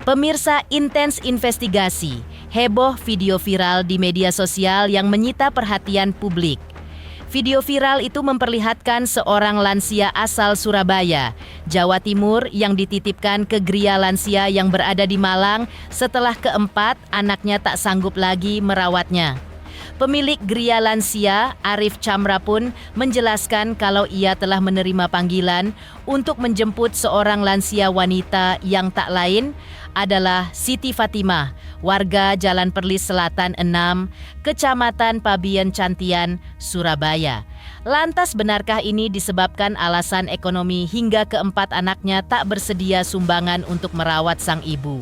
Pemirsa, intens investigasi, heboh video viral di media sosial yang menyita perhatian publik. Video viral itu memperlihatkan seorang lansia asal Surabaya, Jawa Timur yang dititipkan ke Gria Lansia yang berada di Malang setelah keempat anaknya tak sanggup lagi merawatnya. Pemilik Gria Lansia, Arif Chamra pun menjelaskan kalau ia telah menerima panggilan untuk menjemput seorang lansia wanita yang tak lain adalah Siti Fatimah, warga Jalan Perlis Selatan 6, Kecamatan Pabian Cantian, Surabaya. Lantas benarkah ini disebabkan alasan ekonomi hingga keempat anaknya tak bersedia sumbangan untuk merawat sang ibu?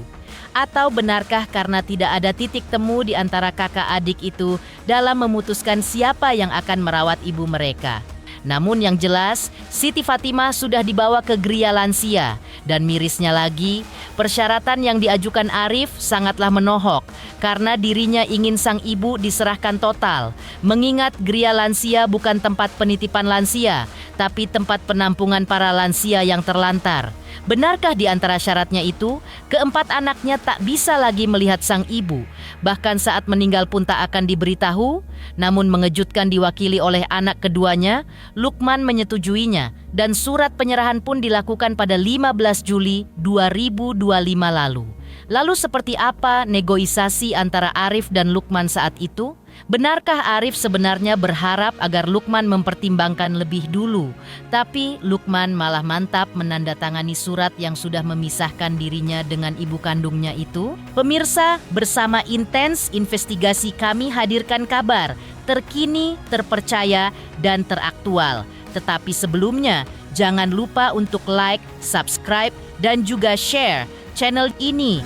Atau benarkah karena tidak ada titik temu di antara kakak adik itu dalam memutuskan siapa yang akan merawat ibu mereka? Namun yang jelas, Siti Fatimah sudah dibawa ke Gria Lansia. Dan mirisnya lagi, persyaratan yang diajukan Arif sangatlah menohok karena dirinya ingin sang ibu diserahkan total. Mengingat Gria Lansia bukan tempat penitipan lansia, tapi tempat penampungan para lansia yang terlantar. Benarkah di antara syaratnya itu, keempat anaknya tak bisa lagi melihat sang ibu, bahkan saat meninggal pun tak akan diberitahu? Namun mengejutkan diwakili oleh anak keduanya, Lukman menyetujuinya dan surat penyerahan pun dilakukan pada 15 Juli 2025 lalu. Lalu seperti apa negosiasi antara Arif dan Lukman saat itu? Benarkah Arif sebenarnya berharap agar Lukman mempertimbangkan lebih dulu, tapi Lukman malah mantap menandatangani surat yang sudah memisahkan dirinya dengan ibu kandungnya itu? Pemirsa, bersama intens investigasi kami hadirkan kabar terkini, terpercaya, dan teraktual. Tetapi sebelumnya, jangan lupa untuk like, subscribe, dan juga share channel ini.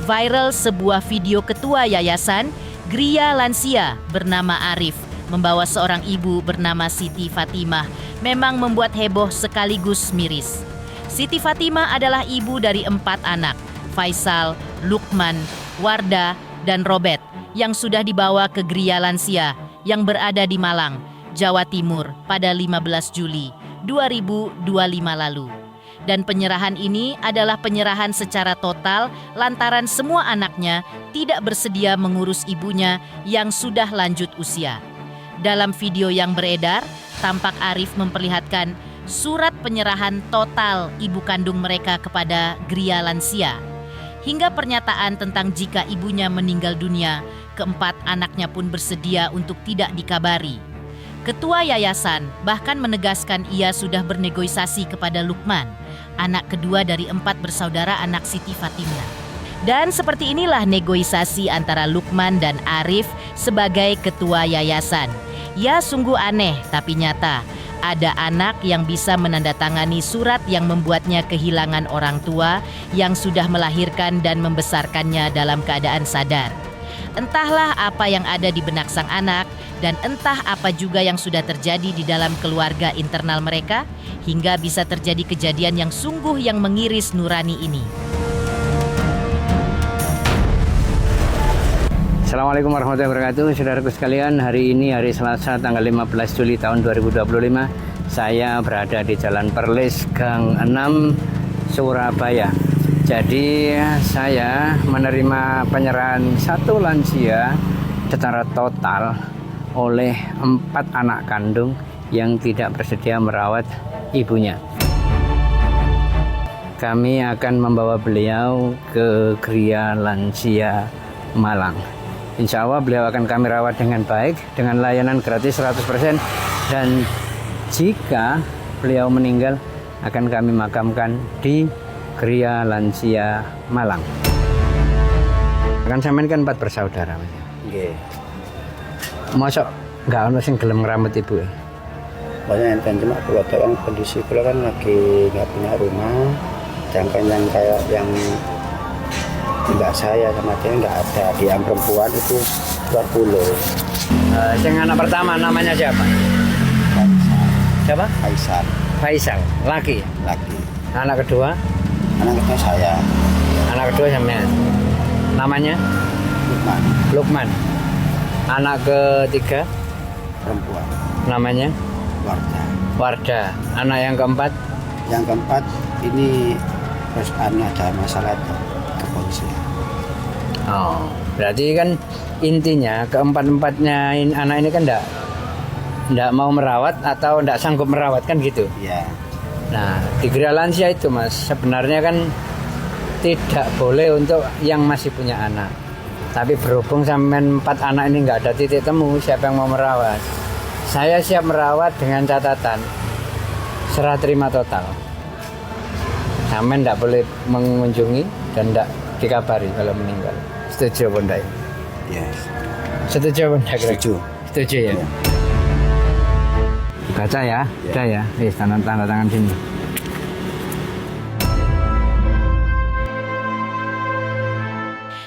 Viral sebuah video ketua yayasan Gria Lansia bernama Arif membawa seorang ibu bernama Siti Fatimah memang membuat heboh sekaligus miris. Siti Fatimah adalah ibu dari 4 anak, Faisal, Lukman, Wardah, dan Robert, yang sudah dibawa ke Gria Lansia yang berada di Malang, Jawa Timur pada 15 Juli 2025 lalu. Dan penyerahan ini adalah penyerahan secara total lantaran semua anaknya tidak bersedia mengurus ibunya yang sudah lanjut usia. Dalam video yang beredar, tampak Arif memperlihatkan surat penyerahan total ibu kandung mereka kepada Gria Lansia. Hingga pernyataan tentang jika ibunya meninggal dunia, keempat anaknya pun bersedia untuk tidak dikabari. Ketua yayasan bahkan menegaskan ia sudah bernegosiasi kepada Lukman, anak kedua dari 4 bersaudara anak Siti Fatimah. Dan seperti inilah negosiasi antara Lukman dan Arif sebagai ketua yayasan. Ya, sungguh aneh tapi nyata. Ada anak yang bisa menandatangani surat yang membuatnya kehilangan orang tua yang sudah melahirkan dan membesarkannya dalam keadaan sadar. Entahlah apa yang ada di benak sang anak, dan entah apa juga yang sudah terjadi di dalam keluarga internal mereka, hingga bisa terjadi kejadian yang sungguh yang mengiris nurani ini. Assalamualaikum warahmatullahi wabarakatuh. Saudaraku sekalian, hari ini hari Selasa tanggal 15 Juli tahun 2025. Saya berada di Jalan Perlis, Gang 6, Surabaya. Jadi saya menerima penyerahan 1 lansia secara total oleh 4 anak kandung yang tidak bersedia merawat ibunya. Kami akan membawa beliau ke Gria Lansia Malang. Insya Allah beliau akan kami rawat dengan baik, dengan layanan gratis 100%, dan jika beliau meninggal akan kami makamkan di Gria Lansia Malang. Kan sampean kan 4 bersaudara, Mas. Nggih. Mosok nggak ono sing gelem ngramut ibu. Banyak enten, cuma kalau doang kondisi kula kan lagi nggak punya rumah, sedangkan yang kayak yang Enggak, saya sama dia enggak ada. Dia yang perempuan itu luar pulau. Yang anak pertama namanya siapa? Faisal. Siapa? Faisal, Faisal, laki. laki. Anak kedua? Anak kedua saya, Anak kedua sampean. Namanya? Lukman, Lukman. Anak ketiga? perempuan. Namanya? Warga. Warda. Anak yang keempat? Yang keempat ini terus ada masalah kepolisian. Oh, berarti kan intinya keempat-empatnya anak ini kan enggak mau merawat atau enggak sanggup merawat kan gitu. Ya, Nah, di Gria Lansia itu Mas, sebenarnya kan tidak boleh untuk yang masih punya anak. Tapi berhubung sampean 4 anak ini nggak ada titik temu, siapa yang mau merawat? Saya siap merawat dengan catatan serah terima total. Sampean nggak boleh mengunjungi dan nggak dikabari kalau meninggal. Setuju apa enggak? ya, Setuju apa enggak? setuju. Setuju ya? Baca ya, udah ya. Tanda tangan sini.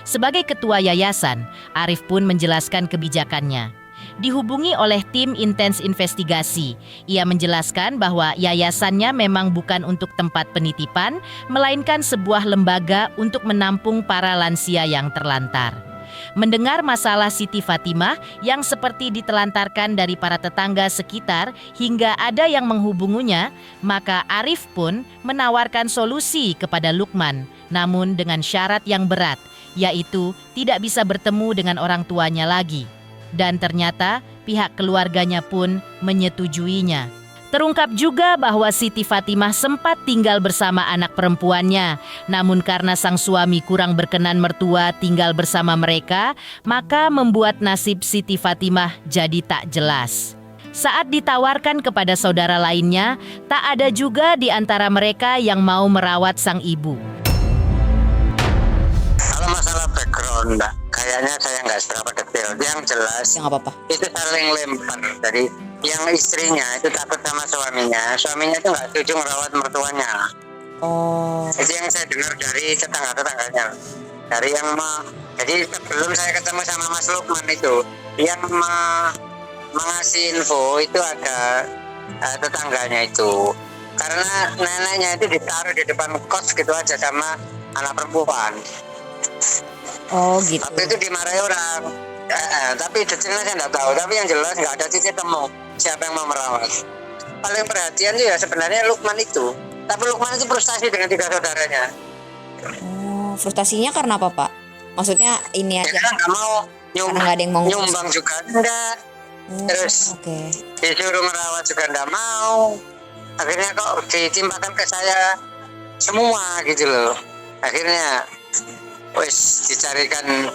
Sebagai ketua yayasan, Arif pun menjelaskan kebijakannya. Dihubungi oleh tim intens investigasi, ia menjelaskan bahwa yayasannya memang bukan untuk tempat penitipan, melainkan sebuah lembaga untuk menampung para lansia yang terlantar. Mendengar masalah Siti Fatimah yang seperti ditelantarkan dari para tetangga sekitar hingga ada yang menghubunginya, maka Arif pun menawarkan solusi kepada Lukman, namun dengan syarat yang berat, yaitu tidak bisa bertemu dengan orang tuanya lagi. Dan ternyata pihak keluarganya pun menyetujuinya. Terungkap juga bahwa Siti Fatimah sempat tinggal bersama anak perempuannya, namun karena sang suami kurang berkenan mertua tinggal bersama mereka, maka membuat nasib Siti Fatimah jadi tak jelas. Saat ditawarkan kepada saudara lainnya, tak ada juga di antara mereka yang mau merawat sang ibu. Kalau masalah background, Mbak, kayaknya saya nggak seberapa detail. Yang jelas, Yang apa-apa? itu saling lempar. Jadi yang istrinya itu takut sama suaminya itu nggak setuju merawat mertuanya. Oh, Itu yang saya dengar dari tetangga-tetangganya. Dari jadi sebelum saya ketemu sama Mas Lukman itu, yang mengasih info itu ada tetangganya itu. Karena neneknya itu ditaruh di depan kos gitu aja sama anak perempuan. oh gitu. Tapi itu dimarahi orang. Tapi detailnya saya nggak tahu. Tapi yang jelas nggak ada titik temu siapa yang mau merawat. Paling perhatian itu ya sebenarnya Lukman itu. Tapi Lukman itu frustasi dengan 3 saudaranya. Oh, frustasinya karena apa, Pak? Maksudnya ini Ya aja. karena nggak mau Karena nggak ada yang mau ngurus. nyumbang juga enggak. Oh, Terus oke. disuruh merawat juga enggak mau. Akhirnya kok ditimpakan ke saya semua gitu loh. Akhirnya wis dicarikan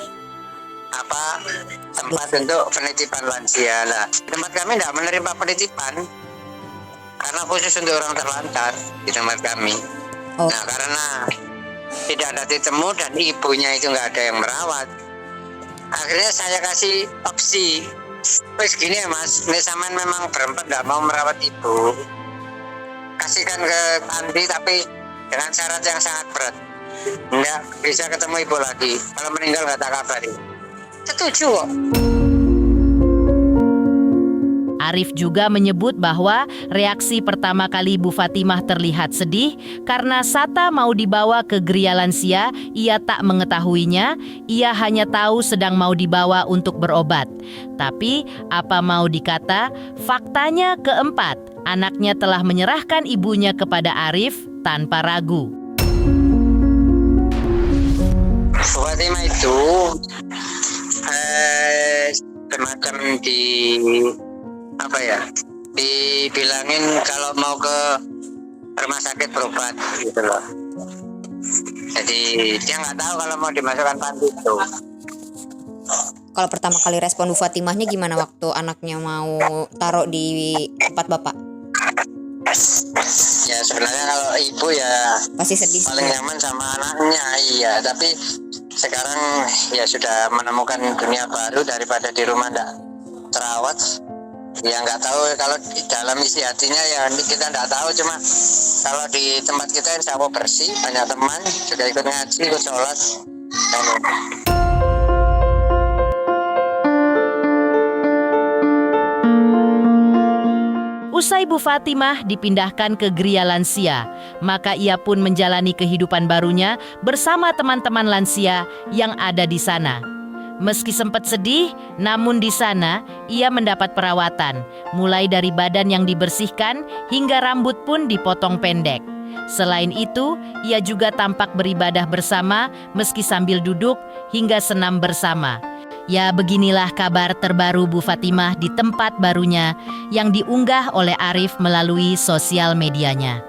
tempat untuk penitipan lansia lah. Tempat kami tidak menerima penitipan karena khusus untuk orang terlantar di tempat kami. Oh. Nah karena tidak ada ditemu dan ibunya itu nggak ada yang merawat, akhirnya saya kasih opsi, wes gini ya Mas, ini sampean memang berempat nggak mau merawat ibu, kasihkan ke panti tapi dengan syarat yang sangat berat. Nggak bisa ketemu ibu lagi. Kalau meninggal nggak tak kabari. Setuju kok. Arif juga menyebut bahwa reaksi pertama kali Bu Fatimah terlihat sedih karena Sata mau dibawa ke Gria Lansia, ia tak mengetahuinya, ia hanya tahu sedang mau dibawa untuk berobat. Tapi apa mau dikata, faktanya keempat, anaknya telah menyerahkan ibunya kepada Arif tanpa ragu. Bu Fatimah itu semacam dibilangin kalau mau ke rumah sakit berobat gitu loh. Jadi dia nggak tahu kalau mau dimasukkan panti itu. Kalau pertama kali respon Bu Fatimahnya gimana waktu anaknya mau taruh di tempat Bapak? Ya sebenarnya kalau ibu ya Pasti sedih. paling nyaman sama anaknya, iya. Tapi sekarang ya sudah menemukan dunia baru daripada di rumah nggak terawat. Ya nggak tahu kalau di dalam isi hatinya ya kita nggak tahu, cuma kalau di tempat kita insya Allah bersih, banyak teman, juga ikut ngaji, ikut sholat, Usai Bu Fatimah dipindahkan ke Gria Lansia, maka ia pun menjalani kehidupan barunya bersama teman-teman lansia yang ada di sana. Meski sempat sedih, namun di sana ia mendapat perawatan, mulai dari badan yang dibersihkan hingga rambut pun dipotong pendek. Selain itu, ia juga tampak beribadah bersama meski sambil duduk hingga senam bersama. Ya, beginilah kabar terbaru Bu Fatimah di tempat barunya yang diunggah oleh Arif melalui sosial medianya.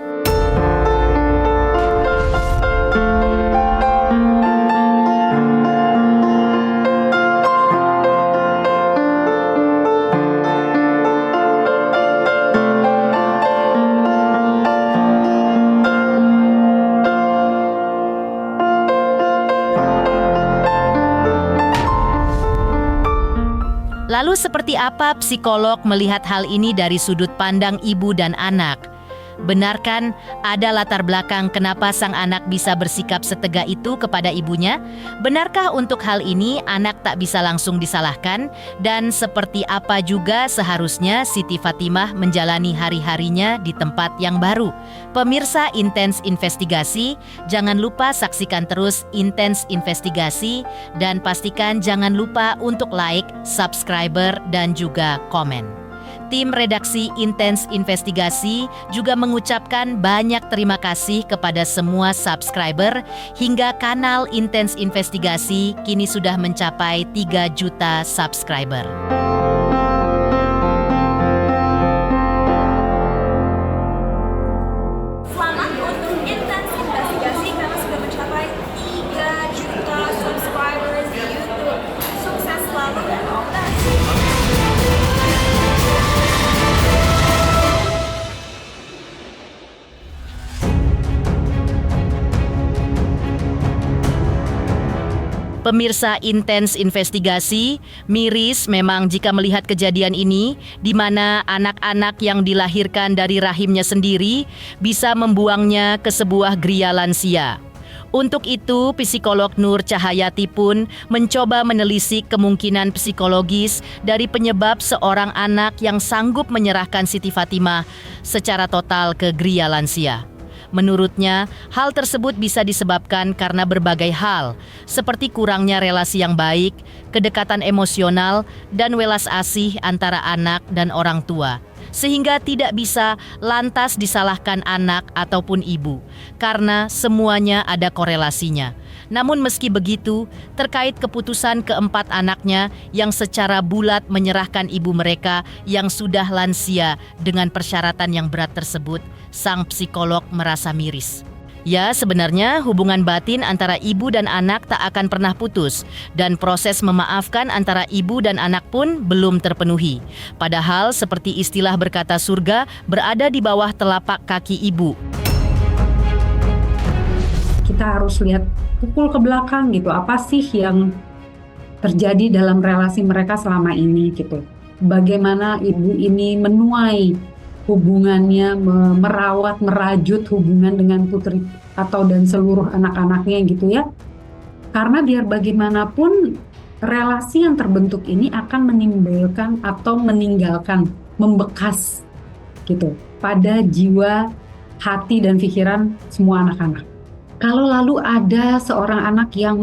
Lalu seperti apa psikolog melihat hal ini dari sudut pandang ibu dan anak? Benarkan ada latar belakang kenapa sang anak bisa bersikap setegak itu kepada ibunya? Benarkah untuk hal ini anak tak bisa langsung disalahkan? Dan seperti apa juga seharusnya Siti Fatimah menjalani hari-harinya di tempat yang baru? Pemirsa Intens Investigasi, jangan lupa saksikan terus Intens Investigasi dan pastikan jangan lupa untuk like, subscriber, dan juga komen. Tim redaksi Intens Investigasi juga mengucapkan banyak terima kasih kepada semua subscriber hingga kanal Intens Investigasi kini sudah mencapai 3 juta subscriber. Selamat untuk Intens Investigasi karena sudah mencapai 3 juta subscribers di YouTube. Sukses selalu dan all the best. Pemirsa Intens Investigasi, miris memang jika melihat kejadian ini, di mana anak-anak yang dilahirkan dari rahimnya sendiri bisa membuangnya ke sebuah gria lansia. Untuk itu, psikolog Nur Cahayati pun mencoba menelisik kemungkinan psikologis dari penyebab seorang anak yang sanggup menyerahkan Siti Fatimah secara total ke gria lansia. Menurutnya, hal tersebut bisa disebabkan karena berbagai hal, seperti kurangnya relasi yang baik, kedekatan emosional, dan welas asih antara anak dan orang tua, sehingga tidak bisa lantas disalahkan anak ataupun ibu, karena semuanya ada korelasinya. Namun meski begitu, terkait keputusan keempat anaknya yang secara bulat menyerahkan ibu mereka yang sudah lansia dengan persyaratan yang berat tersebut, sang psikolog merasa miris. Ya, sebenarnya hubungan batin antara ibu dan anak tak akan pernah putus dan proses memaafkan antara ibu dan anak pun belum terpenuhi. Padahal seperti istilah berkata surga berada di bawah telapak kaki ibu. Kita harus lihat pukul ke belakang gitu, apa sih yang terjadi dalam relasi mereka selama ini gitu. Bagaimana ibu ini menuai hubungannya, merawat, merajut hubungan dengan putri atau dan seluruh anak-anaknya gitu ya. Karena biar bagaimanapun relasi yang terbentuk ini akan menimbulkan atau meninggalkan, membekas gitu pada jiwa, hati dan pikiran semua anak-anak. Kalau lalu ada seorang anak yang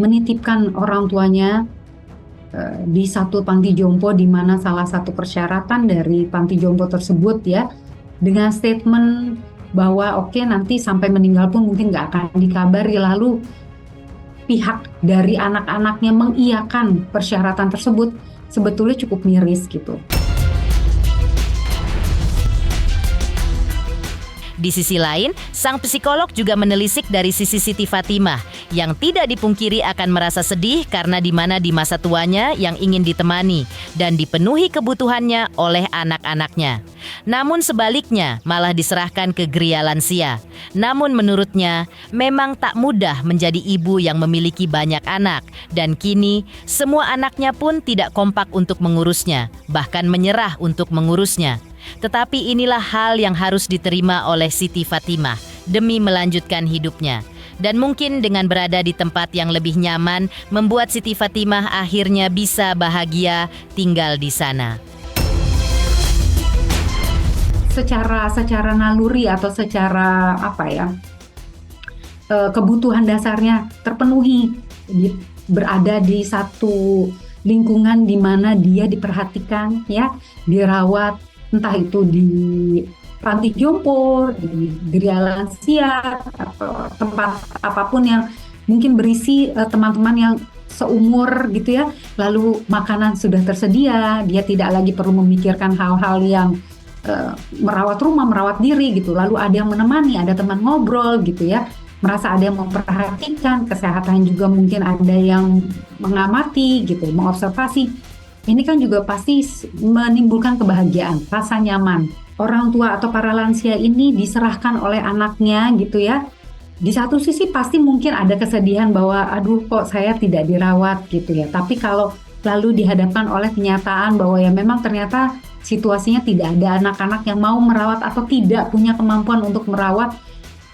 menitipkan orang tuanya di satu panti jompo, di mana salah satu persyaratan dari panti jompo tersebut ya, dengan statement bahwa oke, nanti sampai meninggal pun mungkin nggak akan dikabari, lalu pihak dari anak-anaknya mengiyakan persyaratan tersebut, sebetulnya cukup miris gitu. Di sisi lain, sang psikolog juga menelisik dari sisi Siti Fatimah yang tidak dipungkiri akan merasa sedih karena di masa tuanya yang ingin ditemani dan dipenuhi kebutuhannya oleh anak-anaknya. Namun sebaliknya malah diserahkan ke gria lansia. Namun menurutnya memang tak mudah menjadi ibu yang memiliki banyak anak dan kini semua anaknya pun tidak kompak untuk mengurusnya, bahkan menyerah untuk mengurusnya. Tetapi inilah hal yang harus diterima oleh Siti Fatimah demi melanjutkan hidupnya. Dan mungkin dengan berada di tempat yang lebih nyaman, membuat Siti Fatimah akhirnya bisa bahagia tinggal di sana. Secara naluri atau secara kebutuhan dasarnya terpenuhi, berada di satu lingkungan di mana dia diperhatikan, ya, dirawat, entah itu di panti jompo, di geria lansia, atau tempat apapun yang mungkin berisi teman-teman yang seumur gitu ya, lalu makanan sudah tersedia, dia tidak lagi perlu memikirkan hal-hal yang merawat rumah, merawat diri gitu, lalu ada yang menemani, ada teman ngobrol gitu ya, merasa ada yang memperhatikan, kesehatan juga mungkin ada yang mengamati gitu, mengobservasi. Ini kan juga pasti menimbulkan kebahagiaan, rasa nyaman. Orang tua atau para lansia ini diserahkan oleh anaknya gitu ya. Di satu sisi pasti mungkin ada kesedihan bahwa aduh kok saya tidak dirawat gitu ya. Tapi kalau lalu dihadapkan oleh kenyataan bahwa ya memang ternyata situasinya tidak ada anak-anak yang mau merawat atau tidak punya kemampuan untuk merawat.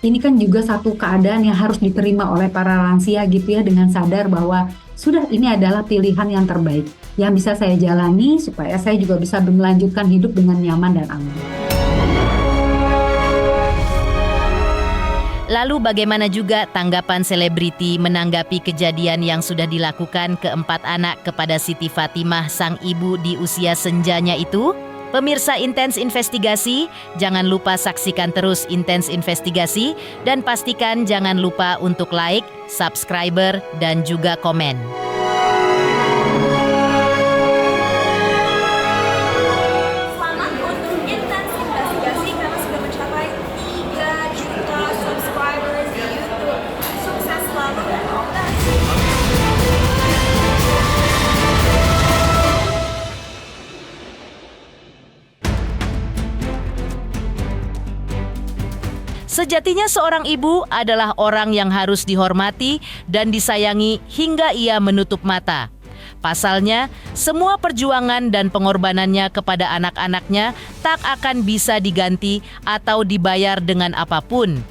Ini kan juga satu keadaan yang harus diterima oleh para lansia gitu ya, dengan sadar bahwa sudah ini adalah pilihan yang terbaik yang bisa saya jalani supaya saya juga bisa melanjutkan hidup dengan nyaman dan aman. Lalu bagaimana juga tanggapan selebriti menanggapi kejadian yang sudah dilakukan keempat anak kepada Siti Fatimah sang ibu di usia senjanya itu? Pemirsa Intens Investigasi, jangan lupa saksikan terus Intens Investigasi dan pastikan jangan lupa untuk like, subscriber, dan juga komen. Selamat untuk Intens Investigasi karena sudah mencapai 3 juta subscribers di YouTube. Sukses selalu dan all the best. Sejatinya seorang ibu adalah orang yang harus dihormati dan disayangi hingga ia menutup mata. Pasalnya, semua perjuangan dan pengorbanannya kepada anak-anaknya tak akan bisa diganti atau dibayar dengan apapun.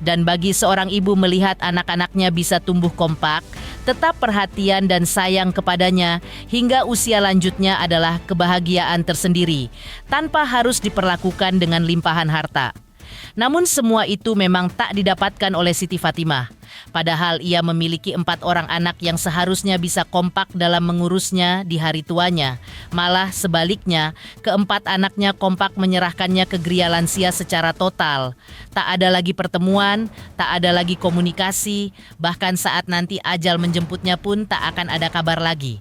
Dan bagi seorang ibu melihat anak-anaknya bisa tumbuh kompak, tetap perhatian dan sayang kepadanya hingga usia lanjutnya adalah kebahagiaan tersendiri, tanpa harus diperlakukan dengan limpahan harta. Namun semua itu memang tak didapatkan oleh Siti Fatimah. Padahal ia memiliki 4 orang anak yang seharusnya bisa kompak dalam mengurusnya di hari tuanya. Malah sebaliknya, keempat anaknya kompak menyerahkannya ke geria lansia secara total. Tak ada lagi pertemuan, tak ada lagi komunikasi, bahkan saat nanti ajal menjemputnya pun tak akan ada kabar lagi.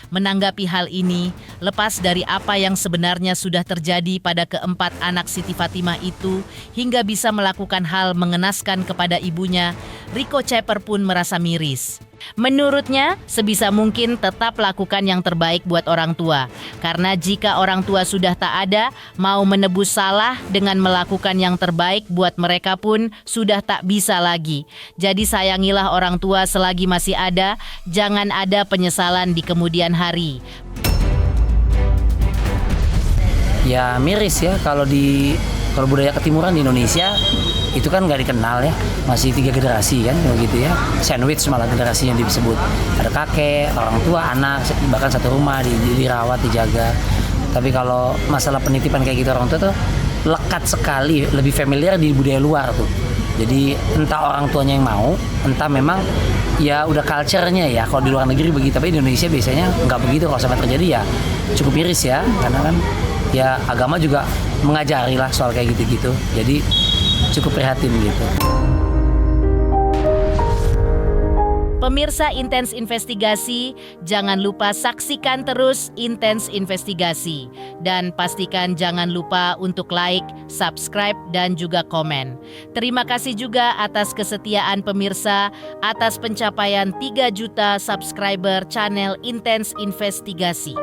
Menanggapi hal ini, lepas dari apa yang sebenarnya sudah terjadi pada keempat anak Siti Fatimah itu hingga bisa melakukan hal mengenaskan kepada ibunya, Rico Ceper pun merasa miris. Menurutnya, sebisa mungkin tetap lakukan yang terbaik buat orang tua. Karena jika orang tua sudah tak ada, mau menebus salah dengan melakukan yang terbaik buat mereka pun sudah tak bisa lagi. Jadi sayangilah orang tua selagi masih ada, jangan ada penyesalan di kemudian hari. Ya miris ya kalau budaya ketimuran di Indonesia itu kan nggak dikenal ya, masih 3 generasi kan begitu ya, sandwich malah generasi yang disebut, ada kakek, orang tua, anak, bahkan satu rumah dirawat, dijaga. Tapi kalau masalah penitipan kayak gitu orang tua tuh lekat sekali, lebih familiar di budaya luar tuh. Jadi entah orang tuanya yang mau, entah memang ya udah culture-nya ya, kalau di luar negeri begitu, tapi di Indonesia biasanya nggak begitu. Kalau sampai terjadi ya cukup miris ya, karena kan ya agama juga mengajari lah soal kayak gitu-gitu. Jadi cukup prihatin gitu. Pemirsa Intens Investigasi, jangan lupa saksikan terus Intens Investigasi. Dan pastikan jangan lupa untuk like, subscribe, dan juga komen. Terima kasih juga atas kesetiaan pemirsa, atas pencapaian 3 juta subscriber channel Intens Investigasi.